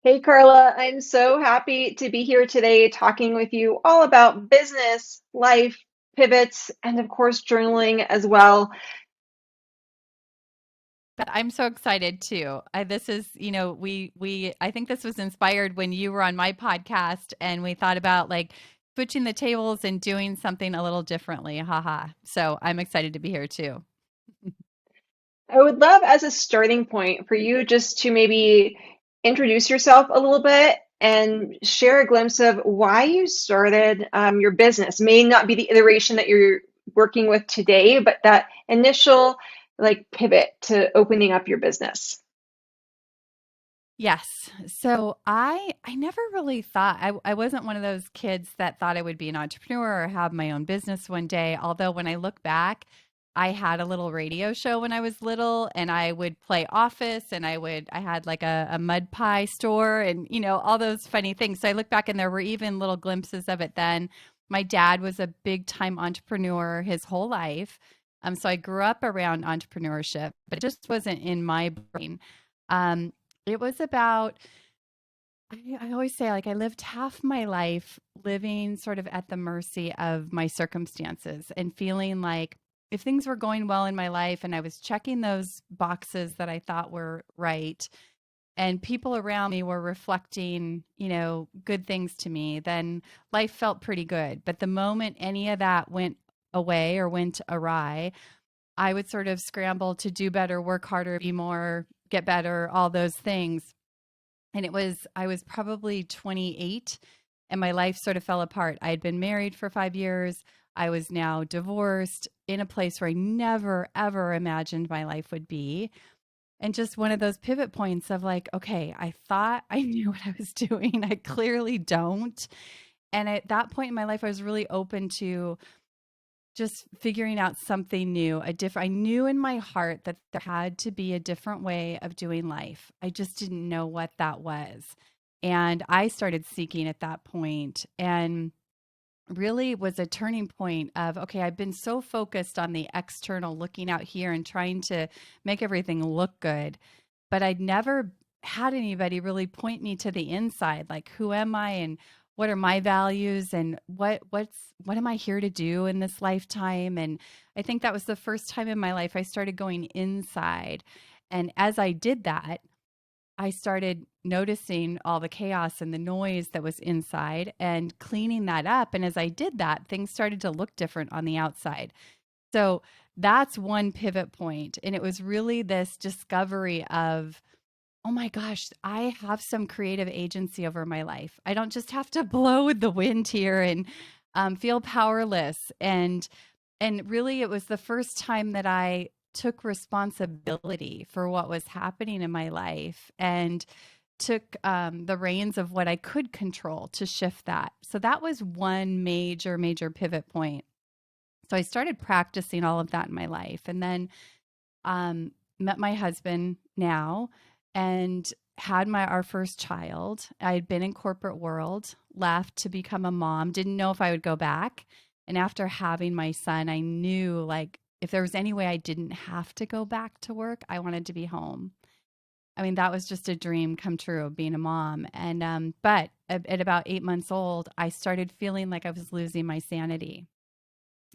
Hey Carla, I'm so happy to be here today talking with you all about business, life, pivots, and of course, journaling as well. But I'm so excited too. This is, I think this was inspired when you were on my podcast and we thought about like switching the tables and doing something a little differently. Haha. So I'm excited to be here too. I would love as a starting point for you just to maybe introduce yourself a little bit and share a glimpse of why you started your business. May not be the iteration that you're working with today, but that initial like pivot to opening up your business. Yes. So I never really thought I wasn't one of those kids that thought I would be an entrepreneur or have my own business one day. Although when I look back, I had a little radio show when I was little and I would play office and I had like a mud pie store and all those funny things. So I look back and there were even little glimpses of it then. My dad was a big time entrepreneur his whole life. So I grew up around entrepreneurship, but it just wasn't in my brain. Um, it was about, I always say, like, I lived half my life living sort of at the mercy of my circumstances and feeling like if things were going well in my life and I was checking those boxes that I thought were right and people around me were reflecting, good things to me, then life felt pretty good. But the moment any of that went away or went awry, I would sort of scramble to do better, work harder, be more, get better, all those things. And I was probably 28 and my life sort of fell apart. I had been married for 5 years. I was now divorced in a place where I never, ever imagined my life would be. And just one of those pivot points of like, okay, I thought I knew what I was doing. I clearly don't. And at that point in my life, I was really open to just figuring out something new, a different I knew in my heart that there had to be a different way of doing life. I just didn't know what that was. And I started seeking at that point and really was a turning point of okay, I've been so focused on the external looking out here and trying to make everything look good, but I'd never had anybody really point me to the inside, like who am I and what are my values and what am I here to do in this lifetime? And I think that was the first time in my life I started going inside. And as I did that, I started noticing all the chaos and the noise that was inside and cleaning that up. And as I did that, things started to look different on the outside. So that's one pivot point. And it was really this discovery of, oh my gosh, I have some creative agency over my life. I don't just have to blow with the wind here and feel powerless. And really, it was the first time that I took responsibility for what was happening in my life and took the reins of what I could control to shift that. So that was one major, major pivot point. So I started practicing all of that in my life, and then met my husband now, and had my our first child. I had been in corporate world, left to become a mom, didn't know if I would go back. And after having my son, I knew like if there was any way I didn't have to go back to work, I wanted to be home. I mean, that was just a dream come true being a mom. And but at about 8 months old, I started feeling like I was losing my sanity.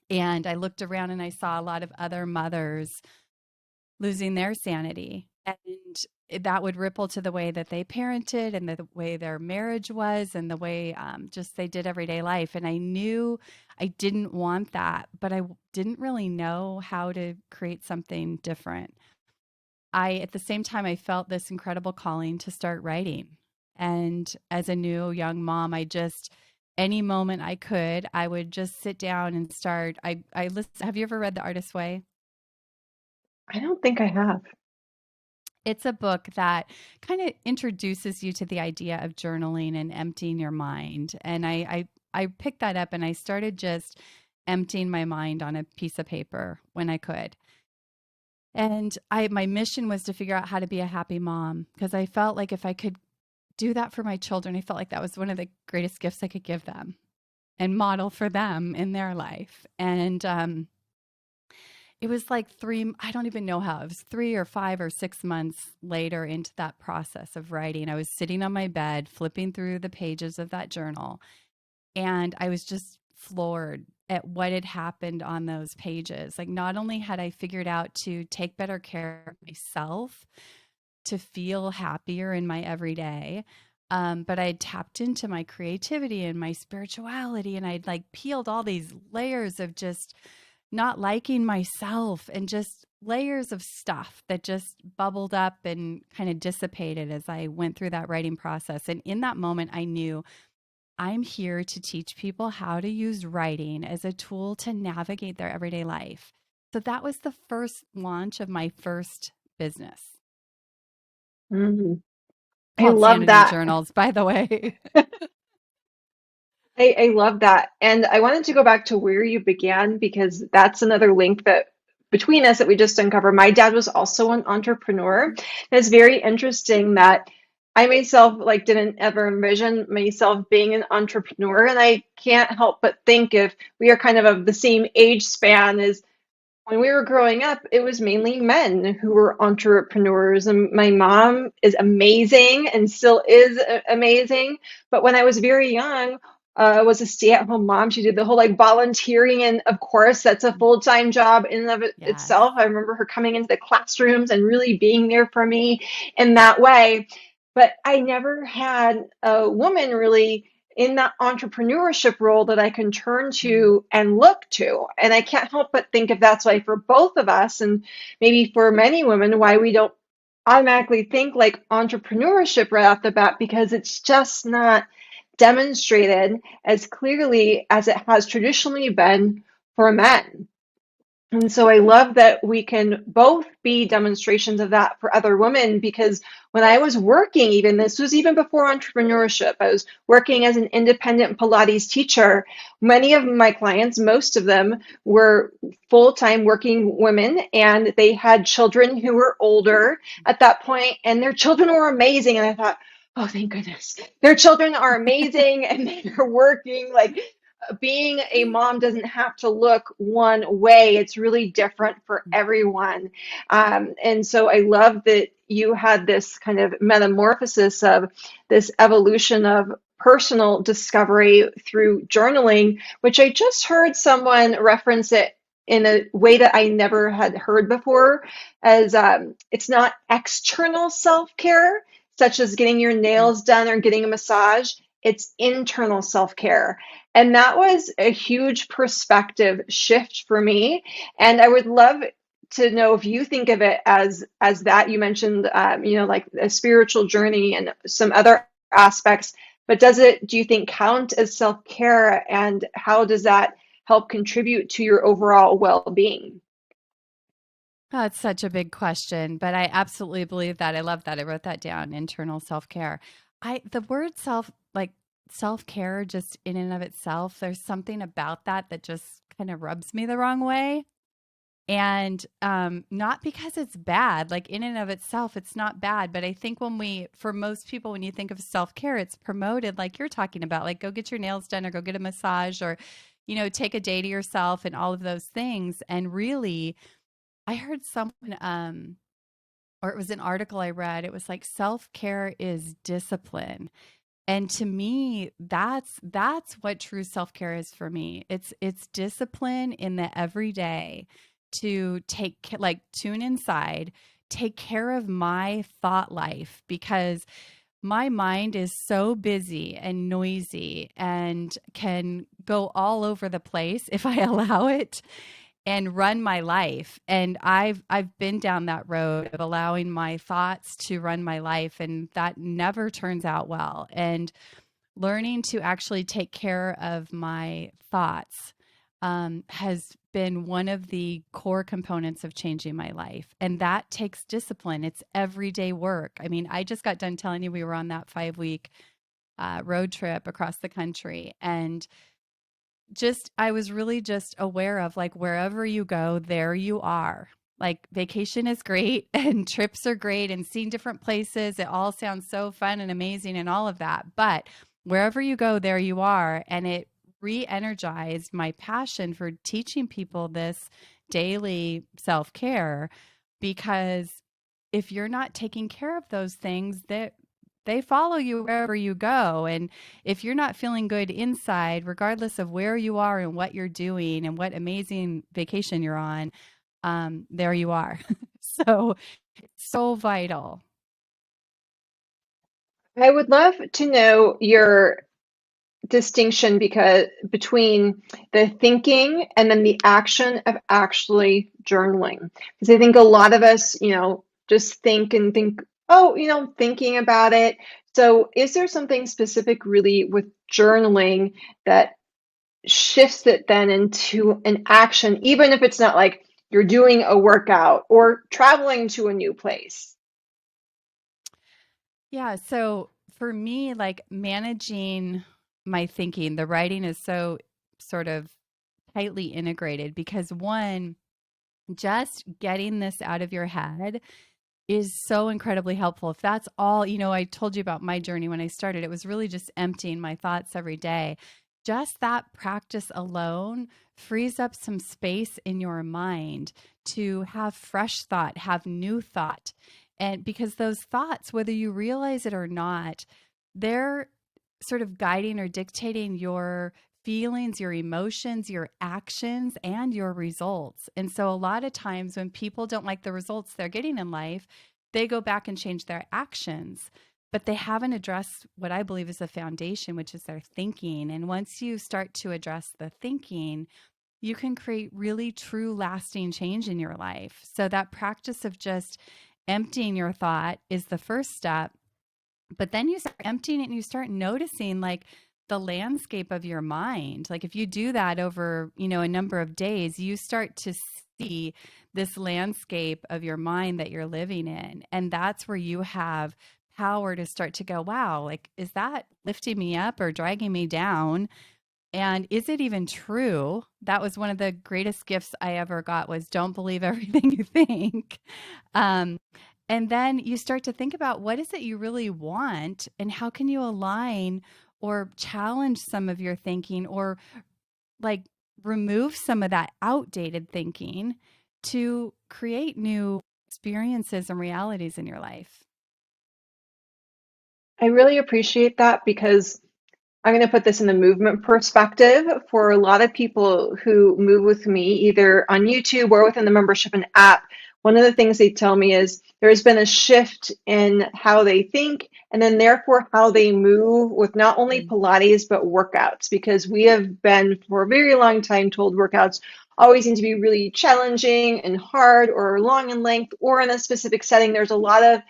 And I looked around and I saw a lot of other mothers losing their sanity. And that would ripple to the way that they parented and the way their marriage was and the way just they did everyday life. And I knew I didn't want that, but I didn't really know how to create something different. At the same time, I felt this incredible calling to start writing. And as a new young mom, any moment I could, I would just sit down and start. I listen. Have you ever read The Artist's Way? I don't think I have. It's a book that kind of introduces you to the idea of journaling and emptying your mind. And I picked that up and I started just emptying my mind on a piece of paper when I could. And my mission was to figure out how to be a happy mom because I felt like if I could do that for my children, I felt like that was one of the greatest gifts I could give them and model for them in their life. And it was like I don't even know how, it was 3 or 5 or 6 months later into that process of writing. I was sitting on my bed, flipping through the pages of that journal, and I was just floored at what had happened on those pages. Like, not only had I figured out to take better care of myself, to feel happier in my everyday, but I tapped into my creativity and my spirituality, and I'd like peeled all these layers of just not liking myself and just layers of stuff that just bubbled up and kind of dissipated as I went through that writing process. And in that moment, I knew I'm here to teach people how to use writing as a tool to navigate their everyday life. So that was the first launch of my first business, Mm, I called love Sanity that. Journals, by the way. I love that. And I wanted to go back to where you began because that's another link that between us that we just uncovered. My dad was also an entrepreneur. And it's very interesting that I myself like didn't ever envision myself being an entrepreneur. And I can't help but think if we are kind of the same age span as when we were growing up, it was mainly men who were entrepreneurs. And my mom is amazing and still is amazing. But when I was very young, was a stay-at-home mom. She did the whole like volunteering, and of course, that's a full-time job in and of Yes. itself. I remember her coming into the classrooms and really being there for me in that way. But I never had a woman really in that entrepreneurship role that I can turn Mm, to and look to. And I can't help but think if that's why for both of us, and maybe for many women, why we don't automatically think like entrepreneurship right off the bat, because it's just not demonstrated as clearly as it has traditionally been for men. And so I love that we can both be demonstrations of that for other women because when I was working, even this was even before entrepreneurship, I was working as an independent Pilates teacher. Many of my clients, most of them were full-time working women and they had children who were older at that point and their children were amazing. And I thought, oh, thank goodness. Their children are amazing and they're working like being a mom doesn't have to look one way. It's really different for everyone. And so I love that you had this kind of metamorphosis of this evolution of personal discovery through journaling, which I just heard someone reference it in a way that I never had heard before, as it's not external self care, such as getting your mm. nails done or getting a massage. It's internal self care. And that was a huge perspective shift for me. And I would love to know if you think of it as that. You mentioned, like a spiritual journey and some other aspects. But does it, do you think, count as self care? And how does that help contribute to your overall well being? Oh, it's such a big question, but I absolutely believe that. I love that. I wrote that down, internal self-care. The word self-care just in and of itself, there's something about that that just kind of rubs me the wrong way. And not because it's bad, like in and of itself, it's not bad. But I think for most people, when you think of self-care, it's promoted like you're talking about, like go get your nails done or go get a massage or, take a day to yourself and all of those things. And really, I heard someone, or it was an article I read. It was like self care is discipline, and to me, that's what true self care is for me. It's discipline in the everyday to like tune inside, take care of my thought life because my mind is so busy and noisy and can go all over the place if I allow it and run my life. And I've been down that road of allowing my thoughts to run my life, and that never turns out well. And learning to actually take care of my thoughts has been one of the core components of changing my life. And that takes discipline. It's everyday work. I mean, I just got done telling you we were on that 5 week road trip across the country. And I was really just aware of like wherever you go, there you are. Like vacation is great and trips are great and seeing different places. It all sounds so fun and amazing and all of that. But wherever you go, there you are. And it re energized my passion for teaching people this daily self care, because if you're not taking care of those things, that they follow you wherever you go. And if you're not feeling good inside, regardless of where you are and what you're doing and what amazing vacation you're on, there you are. So it's so vital. I would love to know your distinction because between the thinking and then the action of actually journaling. Because I think a lot of us, just think and think, oh, thinking about it. So is there something specific really with journaling that shifts it then into an action, even if it's not like you're doing a workout or traveling to a new place? Yeah. So for me, like managing my thinking, the writing is so sort of tightly integrated because one, just getting this out of your head is so incredibly helpful. If that's all, I told you about my journey when I started, it was really just emptying my thoughts every day. Just that practice alone frees up some space in your mind to have fresh thought, have new thought. And because those thoughts, whether you realize it or not, they're sort of guiding or dictating your feelings, your emotions, your actions, and your results. And so, a lot of times when people don't like the results they're getting in life, they go back and change their actions, but they haven't addressed what I believe is the foundation, which is their thinking. And once you start to address the thinking, you can create really true, lasting change in your life. So, that practice of just emptying your thought is the first step. But then you start emptying it and you start noticing like the landscape of your mind. Like if you do that over, a number of days, you start to see this landscape of your mind that you're living in. And that's where you have power to start to go, wow, like is that lifting me up or dragging me down? And is it even true? That was one of the greatest gifts I ever got was don't believe everything you think. Um, and then you start to think about what is it you really want and how can you align or challenge some of your thinking or like remove some of that outdated thinking to create new experiences and realities in your life. I really appreciate that because I'm going to put this in the movement perspective for a lot of people who move with me, either on YouTube or within the membership and app. One of the things they tell me is there's been a shift in how they think and then therefore how they move with not only Mm. Pilates, but workouts, because we have been for a very long time told workouts always need to be really challenging and hard or long in length or in a specific setting. There's a lot of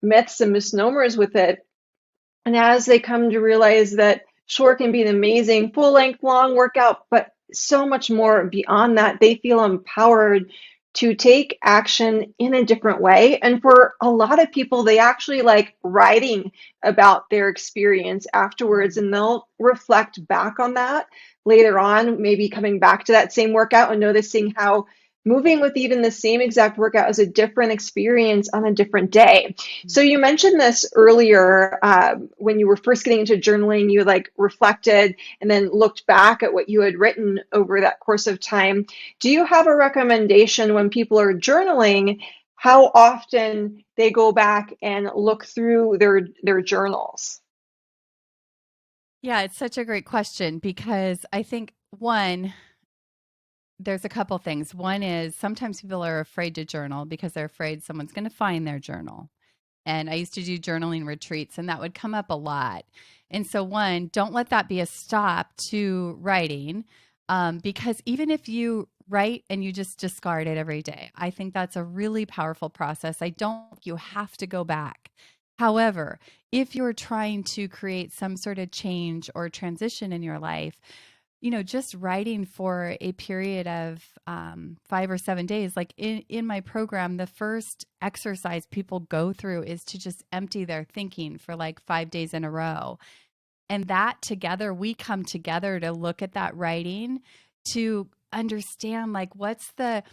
myths and misnomers with it. And as they come to realize that short can be an amazing full length, long workout, but so much more beyond that, they feel empowered to take action in a different way. And for a lot of people, they actually like writing about their experience afterwards Mm. and they'll reflect back on that later on, maybe coming back to that same workout and noticing how moving with even the same exact workout is a different experience on a different day. So you mentioned this earlier when you were first getting into journaling, you like reflected and then looked back at what you had written over that course of time. Do you have a recommendation when people are journaling, how often they go back and look through their journals? Yeah, it's such a great question because I think one, there's a couple things. One is sometimes people are afraid to journal because they're afraid someone's going to find their journal. And I used to do journaling retreats, and that would come up a lot. And so, one, don't let that be a stop to writing, because even if you write and you just discard it every day, I think that's a really powerful process. I don't think you have to go back. However, if you're trying to create some sort of change or transition in your life, just writing for a period of 5 or 7 days, like in my program, the first exercise people go through is to just empty their thinking for like 5 days in a row. And that together, we come together to look at that writing to understand like what's the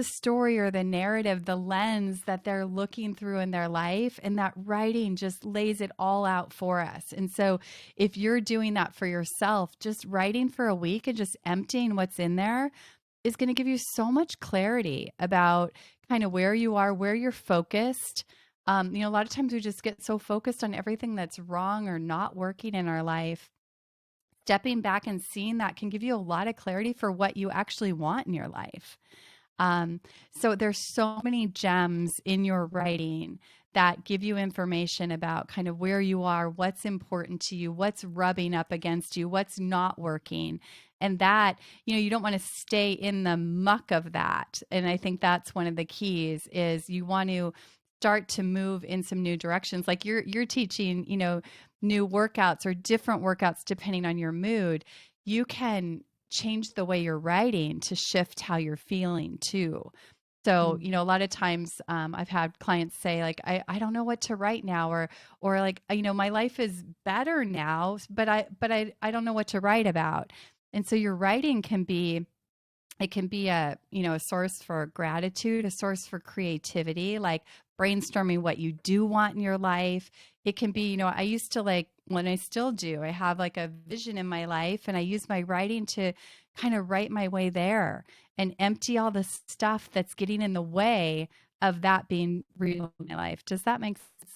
story or the narrative, the lens that they're looking through in their life. And that writing just lays it all out for us. And so if you're doing that for yourself, just writing for a week and just emptying what's in there, is going to give you so much clarity about kind of where you are, where you're focused. A lot of times we just get so focused on everything that's wrong or not working in our life. Stepping back and seeing that can give you a lot of clarity for what you actually want in your life. Um, so there's so many gems in your writing that give you information about kind of where you are, what's important to you, what's rubbing up against you, what's not working. And that, you don't want to stay in the muck of that. And I think that's one of the keys is you want to start to move in some new directions. Like you're teaching, new workouts or different workouts depending on your mood. You can change the way you're writing to shift how you're feeling too. So, Mm. a lot of times I've had clients say like, I don't know what to write now, or like, my life is better now, but I don't know what to write about. And so your writing can be, it can be a source for gratitude, a source for creativity, like brainstorming what you do want in your life. It can be, I used to like, when I still do, I have like a vision in my life and I use my writing to kind of write my way there and empty all the stuff that's getting in the way of that being real in my life. Does that make sense?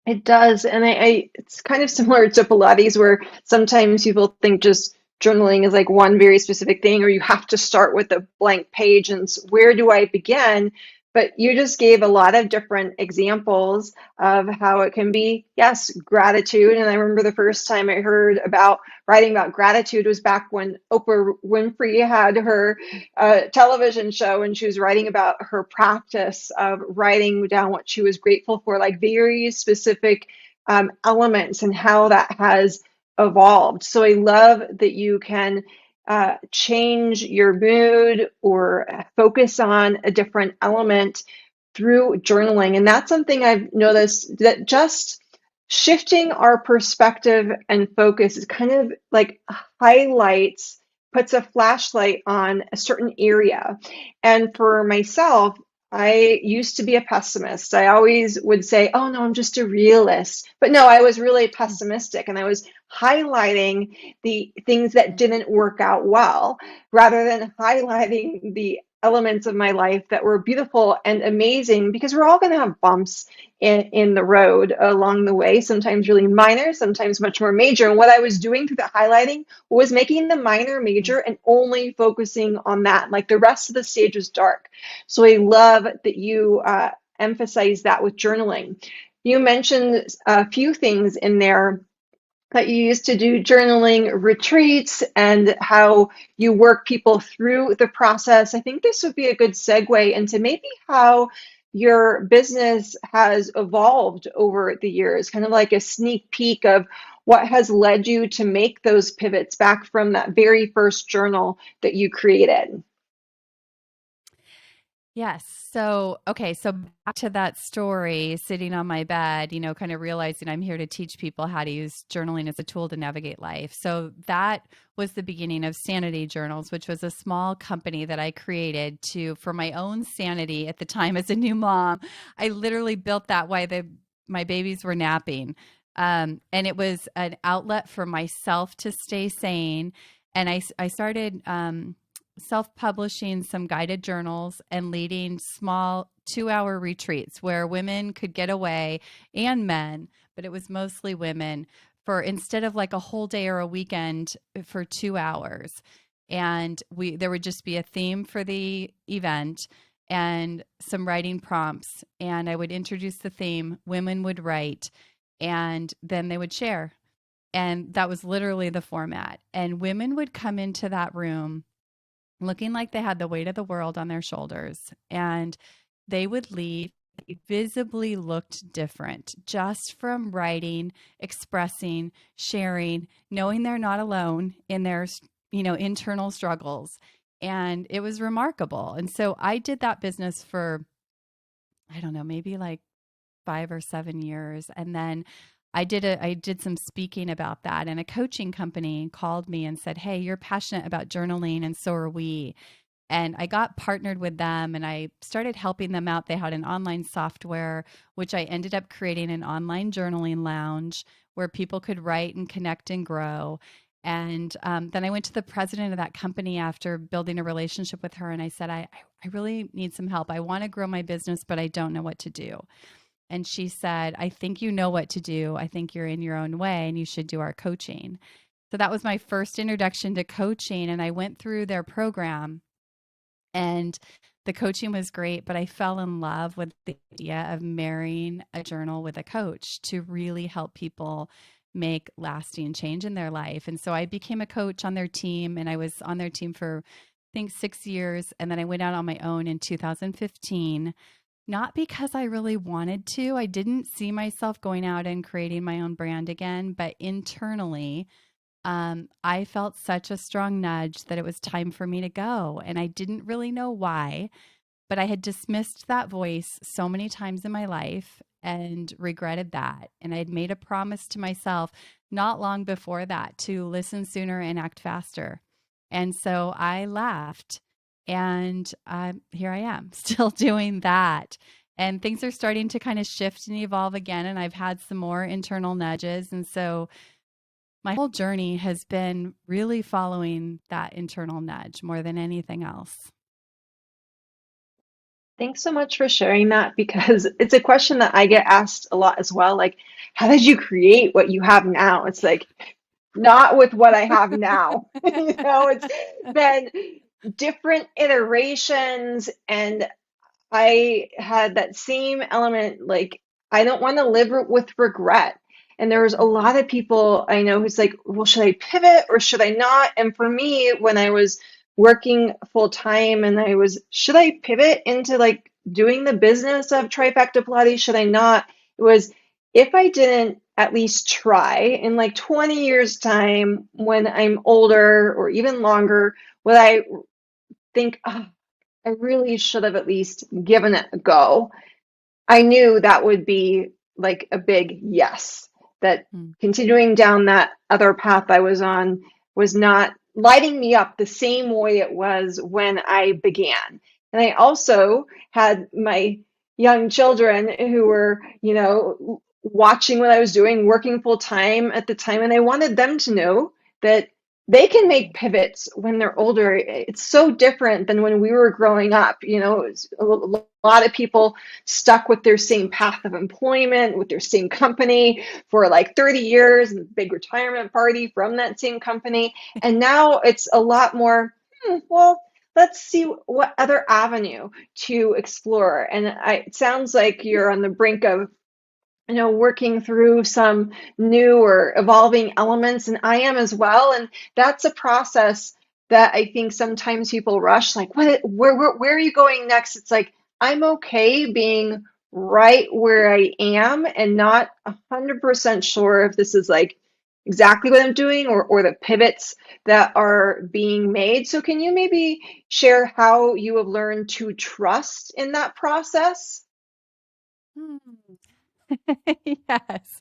It does, and it's kind of similar to Pilates, where sometimes people think just journaling is like one very specific thing, or you have to start with a blank page and where do I begin? But you just gave a lot of different examples of how it can be, yes, gratitude. And I remember the first time I heard about writing about gratitude was back when Oprah Winfrey had her television show, and she was writing about her practice of writing down what she was grateful for, like very specific elements, and how that has evolved. So I love that you can change your mood or focus on a different element through journaling. And that's something I've noticed, that just shifting our perspective and focus is kind of like highlights, puts a flashlight on a certain area. And for myself, I used to be a pessimist. I always would say, oh no, I'm just a realist. But no, I was really pessimistic, and I was highlighting the things that didn't work out well rather than highlighting the elements of my life that were beautiful and amazing, because we're all going to have bumps in the road along the way, sometimes really minor, sometimes much more major. And what I was doing through the highlighting was making the minor major and only focusing on that. Like the rest of the stage was dark. So I love that you emphasize that with journaling. You mentioned a few things in there that you used to do journaling retreats and how you work people through the process. I think this would be a good segue into maybe how your business has evolved over the years, kind of like a sneak peek of what has led you to make those pivots back from that very first journal that you created. Yes. So, okay. So back to that story, sitting on my bed, kind of realizing I'm here to teach people how to use journaling as a tool to navigate life. So that was the beginning of Sanity Journals, which was a small company that I created for my own sanity at the time as a new mom. I literally built that while my babies were napping. And it was an outlet for myself to stay sane. And I started, self-publishing some guided journals and leading small 2-hour retreats where women could get away, and men, but it was mostly women, for instead of like a whole day or a weekend, for 2 hours. And there would just be a theme for the event and some writing prompts, and I would introduce the theme, women would write, and then they would share. And that was literally the format. And women would come into that room looking like they had the weight of the world on their shoulders. And they would leave. They visibly looked different just from writing, expressing, sharing, knowing they're not alone in their, internal struggles. And it was remarkable. And so I did that business for, I don't know, maybe like 5 or 7 years. And then I did some speaking about that, and a coaching company called me and said, "Hey, you're passionate about journaling and so are we." And I got partnered with them and I started helping them out. They had an online software, which I ended up creating an online journaling lounge where people could write and connect and grow. And then I went to the president of that company after building a relationship with her, and I said, I really need some help. I want to grow my business, but I don't know what to do. And she said, I think you know what to do. I think you're in your own way and you should do our coaching. So that was my first introduction to coaching. And I went through their program, and the coaching was great, but I fell in love with the idea of marrying a journal with a coach to really help people make lasting change in their life. And so I became a coach on their team, and I was on their team for, I think, 6 years. And then I went out on my own in 2015, not because I really wanted to. I didn't see myself going out and creating my own brand again, but internally, I felt such a strong nudge that it was time for me to go. And I didn't really know why, but I had dismissed that voice so many times in my life and regretted that. And I had made a promise to myself not long before that to listen sooner and act faster. And so I left, and here I am still doing that. And things are starting to kind of shift and evolve again. And I've had some more internal nudges. And so my whole journey has been really following that internal nudge more than anything else. Thanks so much for sharing that because it's a question that I get asked a lot as well. Like, how did you create what you have now? It's like, not with what I have now. It's been different iterations, and I had that same element, like, I don't want to live with regret. And there's a lot of people I know who's like, well, should I pivot or should I not? And for me, when I was working full time and should I pivot into like doing the business of Trifecta Pilates? Should I not? It was, if I didn't at least try in like 20 years' time, when I'm older or even longer, would I think, oh, I really should have at least given it a go. I knew that would be like a big yes, that Mm. continuing down that other path I was on was not lighting me up the same way it was when I began. And I also had my young children who were, watching what I was doing, working full time at the time, and I wanted them to know that they can make pivots when they're older. It's so different than when we were growing up. A lot of people stuck with their same path of employment, with their same company for like 30 years, and big retirement party from that same company. And now it's a lot more, well, let's see what other avenue to explore. And it sounds like you're on the brink of working through some new or evolving elements, and I am as well. And that's a process that I think sometimes people rush, like, where are you going next? It's like, I'm okay being right where I am and not 100% sure if this is like exactly what I'm doing, or the pivots that are being made. So can you maybe share how you have learned to trust in that process? Hmm. Yes.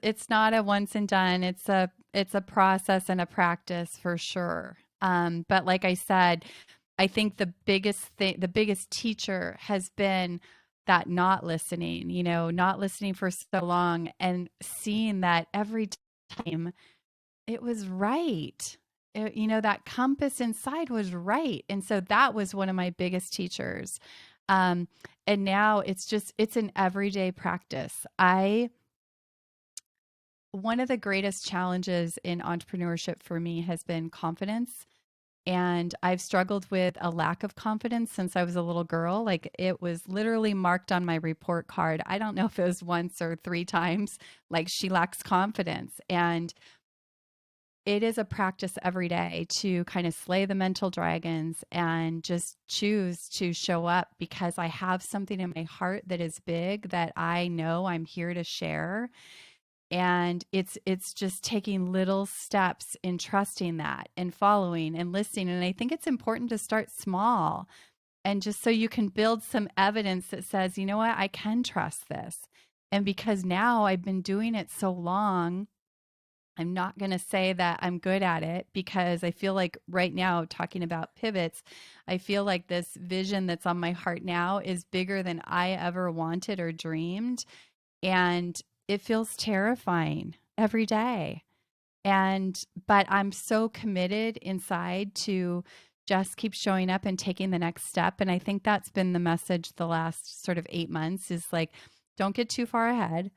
It's not a once and done. It's a process and a practice for sure. But like I said, I think the biggest teacher has been that not listening, not listening for so long and seeing that every time it was right. That compass inside was right. And so that was one of my biggest teachers. Um, and now it's an everyday practice. One of the greatest challenges in entrepreneurship for me has been confidence. And I've struggled with a lack of confidence since I was a little girl. Like, it was literally marked on my report card. I don't know if it was once or three times, like, she lacks confidence. And it is a practice every day to kind of slay the mental dragons and just choose to show up because I have something in my heart that is big that I know I'm here to share. And it's just taking little steps in trusting that and following and listening. And I think it's important to start small, and just so you can build some evidence that says, you know what, I can trust this. And because now I've been doing it so long, I'm not going to say that I'm good at it, because I feel like right now, talking about pivots, I feel like this vision that's on my heart now is bigger than I ever wanted or dreamed. And it feels terrifying every day. And, but I'm so committed inside to just keep showing up and taking the next step. And I think that's been the message the last sort of 8 months is like, don't get too far ahead.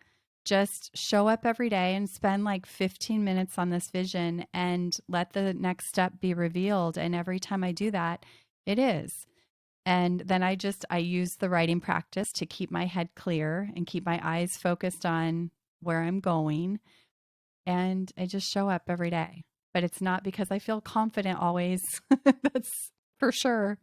Just show up every day and spend like 15 minutes on this vision and let the next step be revealed. And every time I do that, it is. And then I use the writing practice to keep my head clear and keep my eyes focused on where I'm going. And I just show up every day. But it's not because I feel confident always. That's for sure.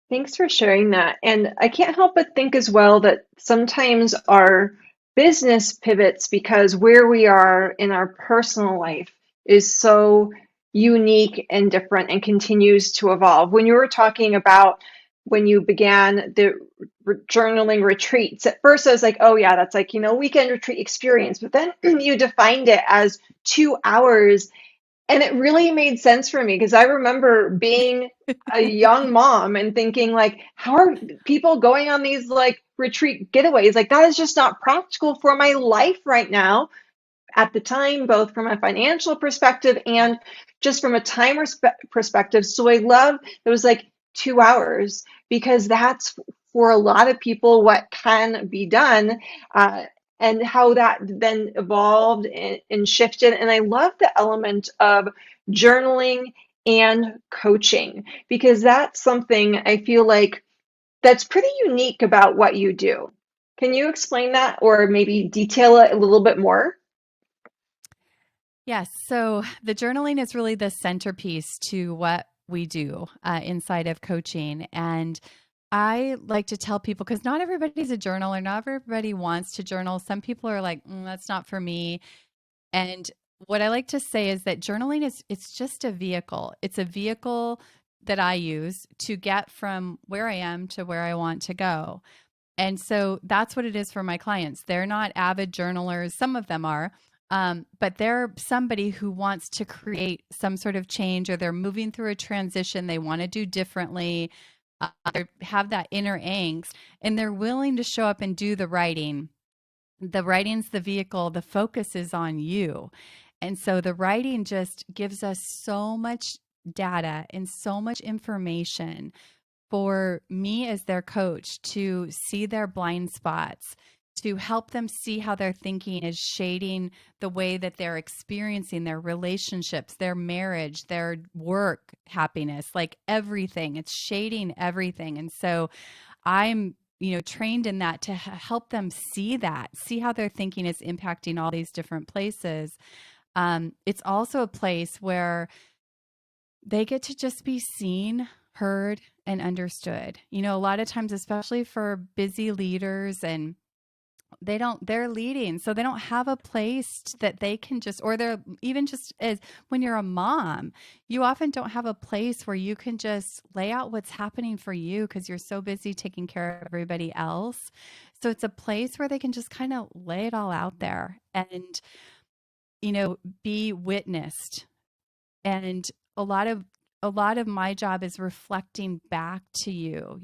Thanks for sharing that. And I can't help but think as well that sometimes our business pivots because where we are in our personal life is so unique and different and continues to evolve. When you were talking about when you began the journaling retreats, at first I was like, oh, yeah, that's like, weekend retreat experience. But then you defined it as 2 hours, and it really made sense for me because I remember being a young mom and thinking like, how are people going on these like retreat getaways? Like that is just not practical for my life right now at the time, both from a financial perspective and just from a time perspective. So I love it was like 2 hours because that's for a lot of people what can be done. And how that then evolved and shifted. And I love the element of journaling and coaching because that's something I feel like that's pretty unique about what you do. Can you explain that or maybe detail it a little bit more? Yes. So the journaling is really the centerpiece to what we do inside of coaching. And I like to tell people because not everybody's a journaler, not everybody wants to journal. Some people are like, that's not for me. And what I like to say is that journaling is it's just a vehicle. It's a vehicle that I use to get from where I am to where I want to go. And so that's what it is for my clients. They're not avid journalers. Some of them are, but they're somebody who wants to create some sort of change or they're moving through a transition they want to do differently. They have that inner angst and they're willing to show up and do the writing. The writing's the vehicle, the focus is on you. And so the writing just gives us so much data and so much information for me as their coach to see their blind spots, to help them see how their thinking is shading the way that they're experiencing their relationships, their marriage, their work happiness, like everything. It's shading everything. And so I'm trained in that to help them see that, see how their thinking is impacting all these different places. It's also a place where they get to just be seen, heard, and understood. A lot of times, especially for busy leaders and they're leading, so they don't have a place that they can just, or they're even just as when you're a mom, you often don't have a place where you can just lay out what's happening for you because you're so busy taking care of everybody else. So it's a place where they can just kind of lay it all out there and, be witnessed. And a lot of my job is reflecting back to you,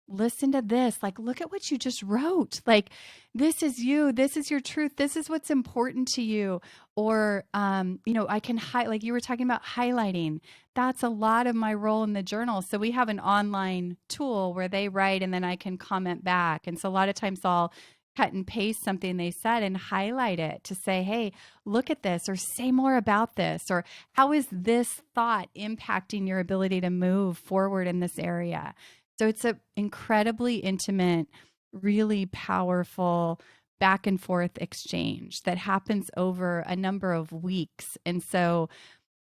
listen to this, like look at what you just wrote, like this is you, this is your truth, this is what's important to you. Or I can like you were talking about highlighting, that's a lot of my role in the journal. So we have an online tool where they write and then I can comment back. And so a lot of times I'll cut and paste something they said and highlight it to say, hey, look at this, or say more about this, or how is this thought impacting your ability to move forward in this area? So it's an incredibly intimate, really powerful back and forth exchange that happens over a number of weeks. And so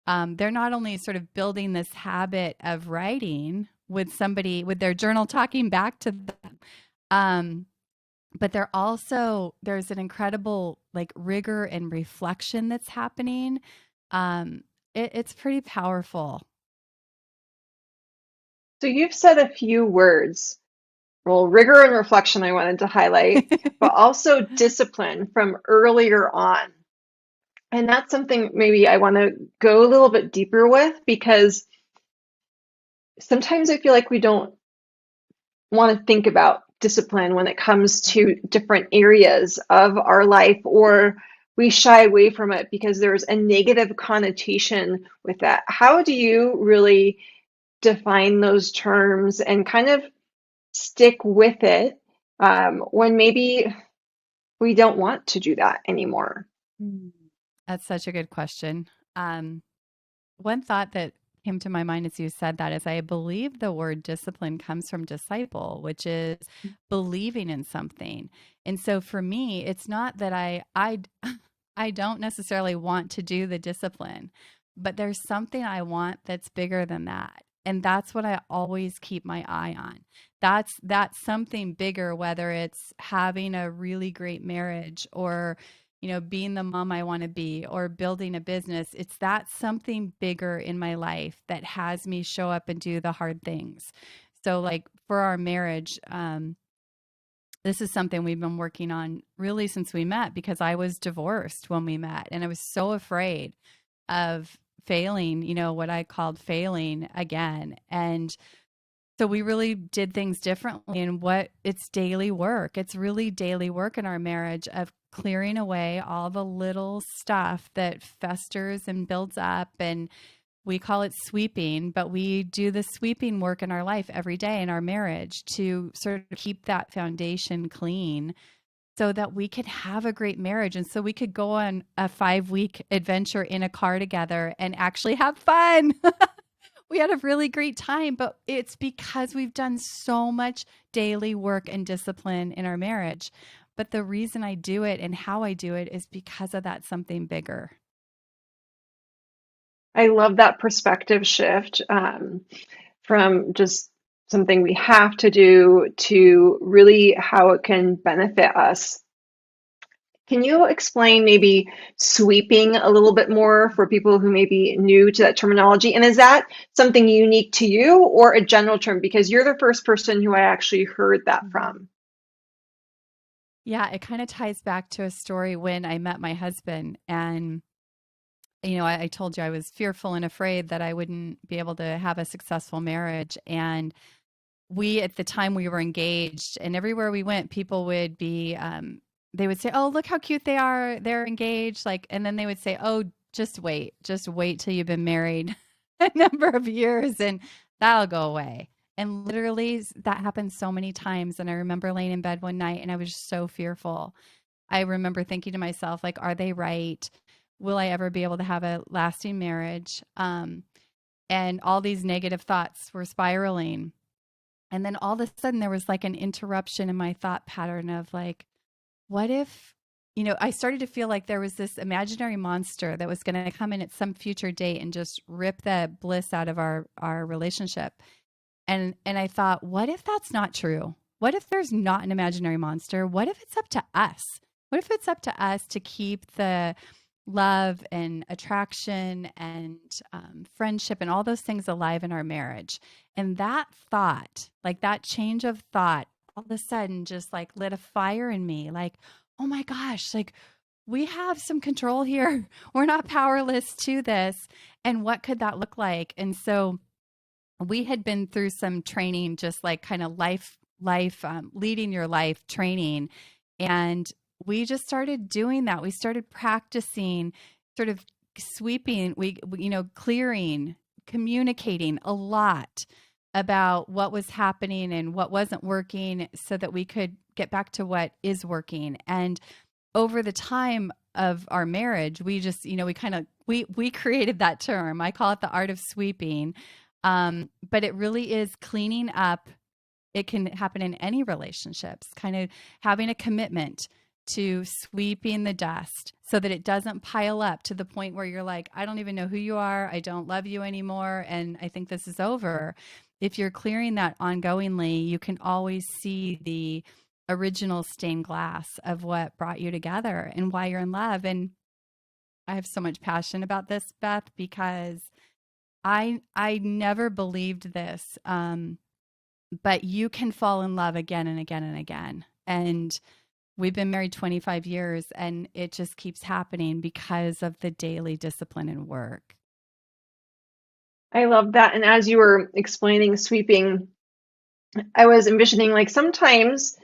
they're not only sort of building this habit of writing with somebody, with their journal talking back to them, but there's an incredible like rigor and reflection that's happening. It's pretty powerful. So you've said a few words. Well, rigor and reflection I wanted to highlight, but also discipline from earlier on. And that's something maybe I want to go a little bit deeper with because sometimes I feel like we don't want to think about discipline when it comes to different areas of our life or we shy away from it because there's a negative connotation with that. How do you really define those terms and kind of stick with it when maybe we don't want to do that anymore? Mm. That's such a good question. Um, One thought that came to my mind as you said that is I believe the word discipline comes from disciple, which is believing in something. And so for me, it's not that I don't necessarily want to do the discipline, but there's something I want that's bigger than that. And that's what I always keep my eye on. That's something bigger, whether it's having a really great marriage or being the mom I want to be or building a business. It's that something bigger in my life that has me show up and do the hard things. So, like for our marriage, this is something we've been working on really since we met because I was divorced when we met and I was so afraid of failing, what I called failing again. And so we really did things differently and what it's daily work. It's really daily work in our marriage of clearing away all the little stuff that festers and builds up, and we call it sweeping, but we do the sweeping work in our life every day in our marriage to sort of keep that foundation clean so that we could have a great marriage and so we could go on a 5-week adventure in a car together and actually have fun. We had a really great time, but it's because we've done so much daily work and discipline in our marriage. But the reason I do it and how I do it is because of that something bigger. I love that perspective shift from just something we have to do to really how it can benefit us. Can you explain maybe sweeping a little bit more for people who may be new to that terminology? And is that something unique to you or a general term? Because you're the first person who I actually heard that Mhm. from. Yeah, it kind of ties back to a story when I met my husband. And, I told you I was fearful and afraid that I wouldn't be able to have a successful marriage. And we at the time we were engaged and everywhere we went people would be they would say, oh, look how cute they are, they're engaged, like, and then they would say, oh, just wait till you've been married a number of years and that'll go away. And literally that happened so many times, and I remember laying in bed one night and I was so fearful. I remember thinking to myself, like, are they right? Will I ever be able to have a lasting marriage? And all these negative thoughts were spiraling. And then all of a sudden there was like an interruption in my thought pattern of like, what if, I started to feel like there was this imaginary monster that was going to come in at some future date and just rip the bliss out of our relationship. And I thought, what if that's not true? What if there's not an imaginary monster? What if it's up to us? What if it's up to us to keep the love and attraction and friendship and all those things alive in our marriage? And that thought, like that change of thought, all of a sudden just like lit a fire in me. Like, oh my gosh, like we have some control here. We're not powerless to this. And what could that look like? And so we had been through some training, just like kind of leading your life training. And we just started doing that. We started practicing sort of sweeping, clearing, communicating a lot about what was happening and what wasn't working so that we could get back to what is working. And over the time of our marriage, we just, we created that term. I call it the art of sweeping. But it really is cleaning up. It can happen in any relationships, kind of having a commitment to sweeping the dust so that it doesn't pile up to the point where you're like, I don't even know who you are. I don't love you anymore. And I think this is over. If you're clearing that ongoingly, you can always see the original stained glass of what brought you together and why you're in love. And I have so much passion about this, Beth, because I never believed this, but you can fall in love again and again and again. And we've been married 25 years, and it just keeps happening because of the daily discipline and work. I love that. And as you were explaining sweeping, I was envisioning like sometimes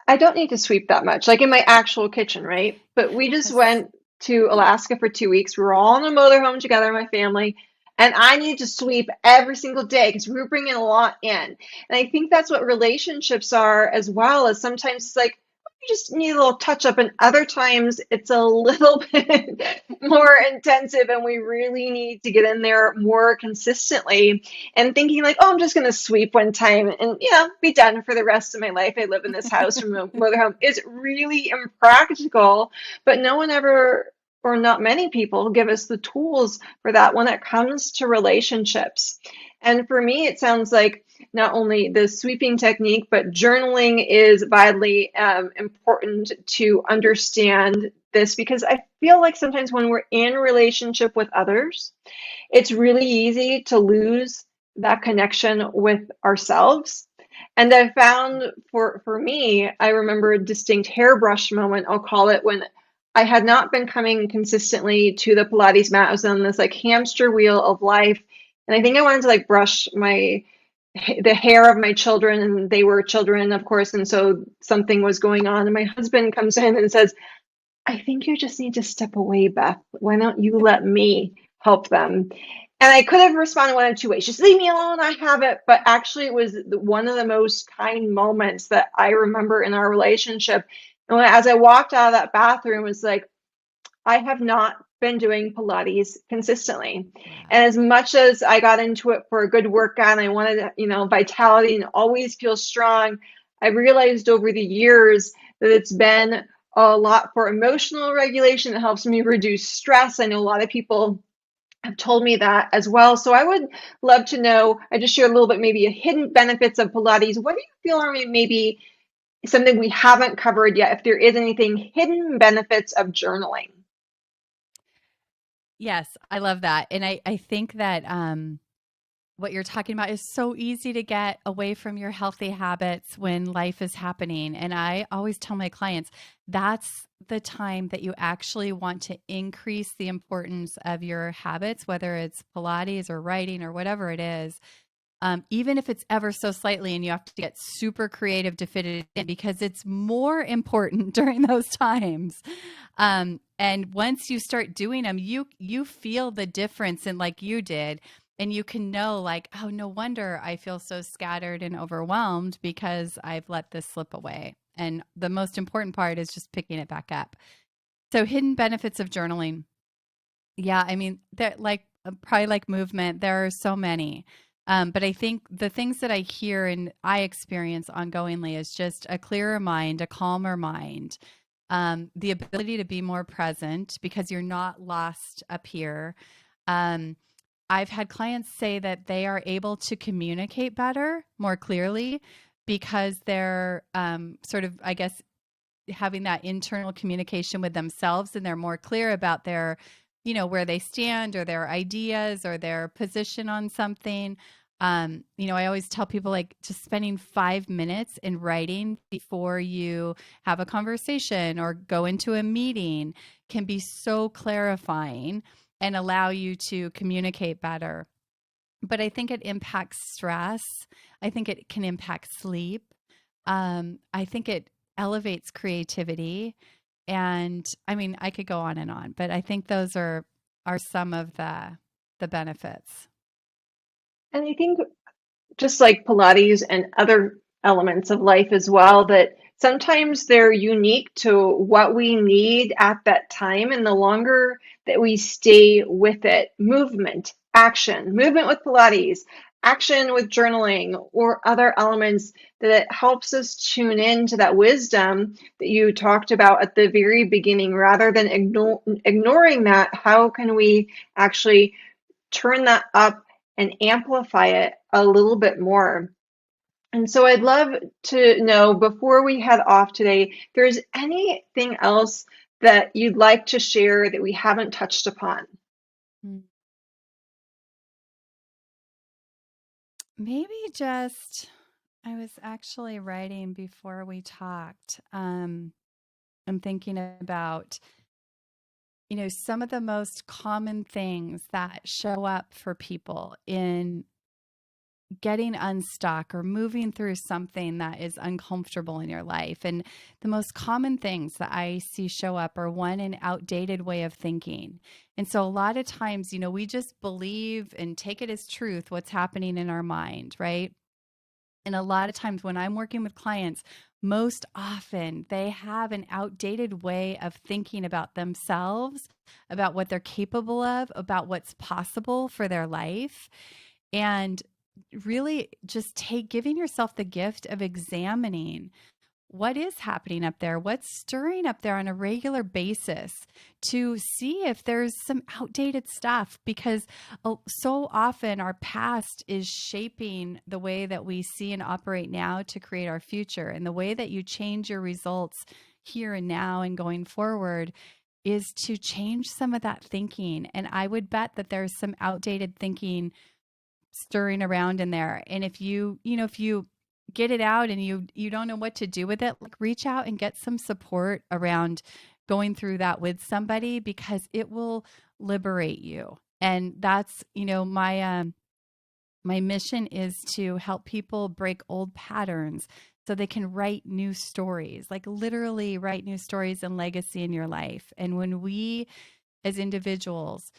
I don't need to sweep that much, like in my actual kitchen, right? But we just Yes. went to Alaska for 2 weeks. We were all in a motorhome together, my family, and I needed to sweep every single day because we were bringing a lot in. And I think that's what relationships are as well. As sometimes it's like you just need a little touch up, and other times it's a little bit more intensive, and we really need to get in there more consistently. And thinking like, oh, I'm just going to sweep one time and be done for the rest of my life. I live in this house from a motorhome is really impractical, but no one ever, or not many people, give us the tools for that when it comes to relationships. And for me, it sounds like not only the sweeping technique, but journaling is vitally important to understand this, because I feel like sometimes when we're in a relationship with others, it's really easy to lose that connection with ourselves. And I found for me, I remember a distinct hairbrush moment, I'll call it, when I had not been coming consistently to the Pilates mat. I was on this like hamster wheel of life. And I think I wanted to like brush the hair of my children, and they were children, of course, and so something was going on. And my husband comes in and says, I think you just need to step away, Beth. Why don't you let me help them? And I could have responded one of two ways. Just leave me alone. I have it. But actually, it was one of the most kind moments that I remember in our relationship. And as I walked out of that bathroom, it was like, I have not been doing Pilates consistently. Wow. And as much as I got into it for a good workout and I wanted, vitality and always feel strong, I realized over the years that it's been a lot for emotional regulation. It helps me reduce stress. I know a lot of people have told me that as well. So I would love to know, I just shared a little bit, maybe a hidden benefits of Pilates. What do you feel are maybe something we haven't covered yet? If there is anything, hidden benefits of journaling. Yes, I love that. And I think that what you're talking about is so easy to get away from your healthy habits when life is happening. And I always tell my clients that's the time that you actually want to increase the importance of your habits, whether it's Pilates or writing or whatever it is. Even if it's ever so slightly, and you have to get super creative to fit it in because it's more important during those times. And once you start doing them, you feel the difference in like you did, and you can know like, oh, no wonder I feel so scattered and overwhelmed because I've let this slip away. And the most important part is just picking it back up. So hidden benefits of journaling. Yeah, I mean, that like probably like movement, there are so many. But I think the things that I hear and I experience ongoingly is just a clearer mind, a calmer mind, the ability to be more present because you're not lost up here. Um, I've had clients say that they are able to communicate better, more clearly, because they're sort of, I guess, having that internal communication with themselves, and they're more clear about their, where they stand or their ideas or their position on something. I always tell people like just spending 5 minutes in writing before you have a conversation or go into a meeting can be so clarifying and allow you to communicate better. But I think it impacts stress. I think it can impact sleep. I think it elevates creativity. And I mean, I could go on and on, but I think those are some of the benefits. And I think just like Pilates and other elements of life as well, that sometimes they're unique to what we need at that time. And the longer that we stay with it, movement with Pilates, action with journaling, or other elements, that it helps us tune in to that wisdom that you talked about at the very beginning. Rather than ignoring that, how can we actually turn that up and amplify it a little bit more? And so I'd love to know, before we head off today, if there's anything else that you'd like to share that we haven't touched upon. Mm. Maybe just, I was actually writing before we talked. I'm thinking about, some of the most common things that show up for people in getting unstuck or moving through something that is uncomfortable in your life. And the most common things that I see show up are one, an outdated way of thinking. And so a lot of times, we just believe and take it as truth what's happening in our mind, right? And a lot of times when I'm working with clients, most often they have an outdated way of thinking about themselves, about what they're capable of, about what's possible for their life. And really just giving yourself the gift of examining what is happening up there, what's stirring up there on a regular basis to see if there's some outdated stuff. Because so often our past is shaping the way that we see and operate now to create our future. And the way that you change your results here and now and going forward is to change some of that thinking. And I would bet that there's some outdated thinking stirring around in there. And if you get it out and you don't know what to do with it, like reach out and get some support around going through that with somebody, because it will liberate you. And that's, my mission is to help people break old patterns so they can write new stories, like literally write new stories and legacy in your life. And when we as individuals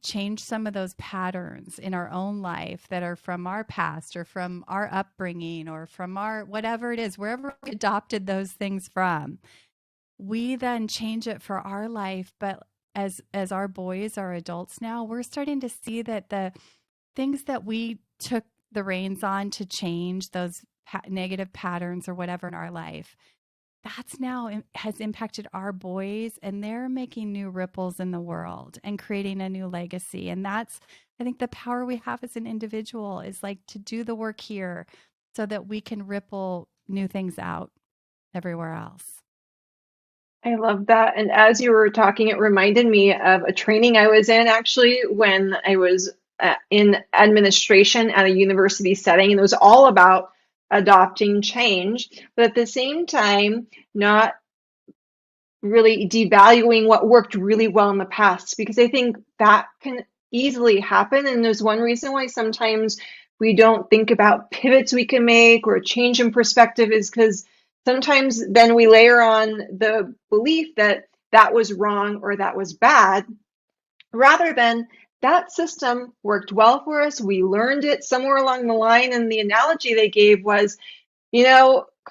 change some of those patterns in our own life that are from our past or from our upbringing or from our whatever it is, wherever we adopted those things from, we then change it for our life. But as our boys are adults now, we're starting to see that the things that we took the reins on to change those negative patterns or whatever in our life, that's now has impacted our boys, and they're making new ripples in the world and creating a new legacy. And that's, I think, the power we have as an individual is like to do the work here so that we can ripple new things out everywhere else. I love that. And as you were talking, it reminded me of a training I was in actually when I was in administration at a university setting. And it was all about adopting change, but at the same time, not really devaluing what worked really well in the past, because I think that can easily happen. And there's one reason why sometimes we don't think about pivots we can make or a change in perspective is because sometimes then we layer on the belief that that was wrong or that was bad, rather than that system worked well for us. We learned it somewhere along the line. And the analogy they gave was,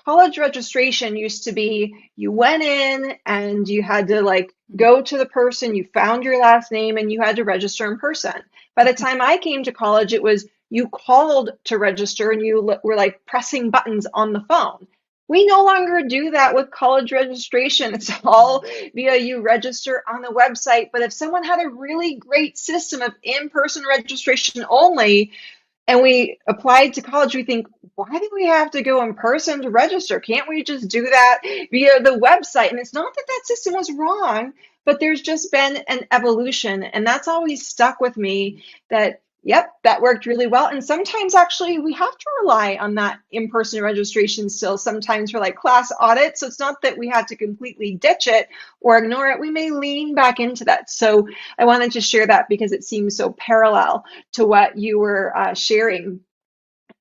college registration used to be you went in and you had to like go to the person, you found your last name, and you had to register in person. By the time I came to college, it was you called to register and you were like pressing buttons on the phone. We no longer do that with college registration. It's all via you register on the website. But if someone had a really great system of in person registration only, and we applied to college, we think, why do we have to go in person to register? Can't we just do that via the website? And it's not that that system was wrong, but there's just been an evolution. And that's always stuck with me that, yep, that worked really well. And sometimes actually we have to rely on that in-person registration still, sometimes for like class audits. So it's not that we have to completely ditch it or ignore it. We may lean back into that. So I wanted to share that because it seems so parallel to what you were sharing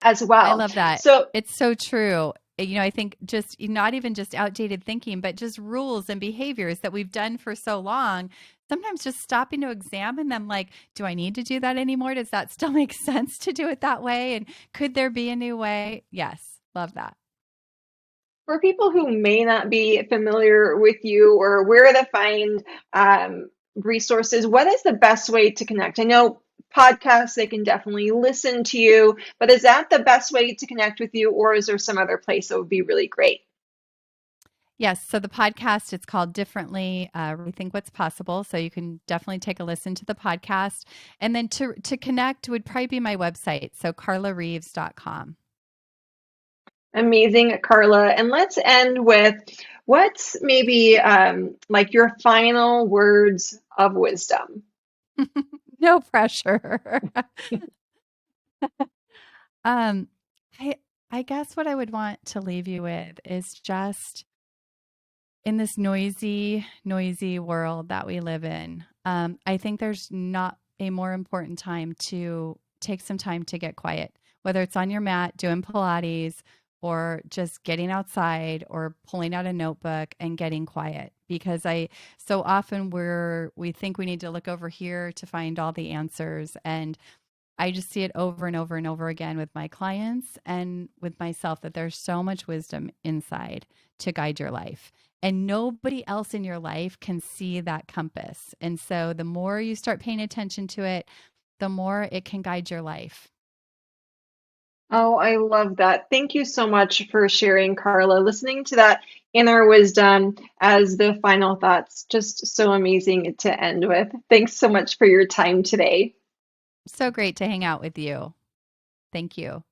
as I well. love that. So It's so true. I think just not even just outdated thinking, but just rules and behaviors that we've done for so long. Sometimes just stopping to examine them, like, do I need to do that anymore? Does that still make sense to do it that way? And could there be a new way? Yes, love that. for people who may not be familiar with you or where to find resources, what is the best way to connect? I know podcasts, they can definitely listen to you, but is that the best way to connect with you, or is there some other place that would be really great? Yes. So the podcast, it's called Differently, Rethink What's Possible. So you can definitely take a listen to the podcast. And then to connect would probably be my website. So carlareeves.com. Amazing, Carla. And let's end with what's maybe like your final words of wisdom. No pressure. um, I, I guess what I would want to leave you with is just in this noisy world that we live in. I think there's not a more important time to take some time to get quiet. whether it's on your mat doing Pilates or just getting outside or pulling out a notebook and getting quiet. Because I so often we think we need to look over here to find all the answers, and I just see it over and over and over again with my clients and with myself that there's so much wisdom inside to guide your life. And nobody else in your life can see that compass. And so the more you start paying attention to it, the more it can guide your life. Oh, I love that. Thank you so much for sharing, Carla. Listening to that inner wisdom as the final thoughts, just so amazing to end with. Thanks so much for your time today. So great to hang out with you. Thank you.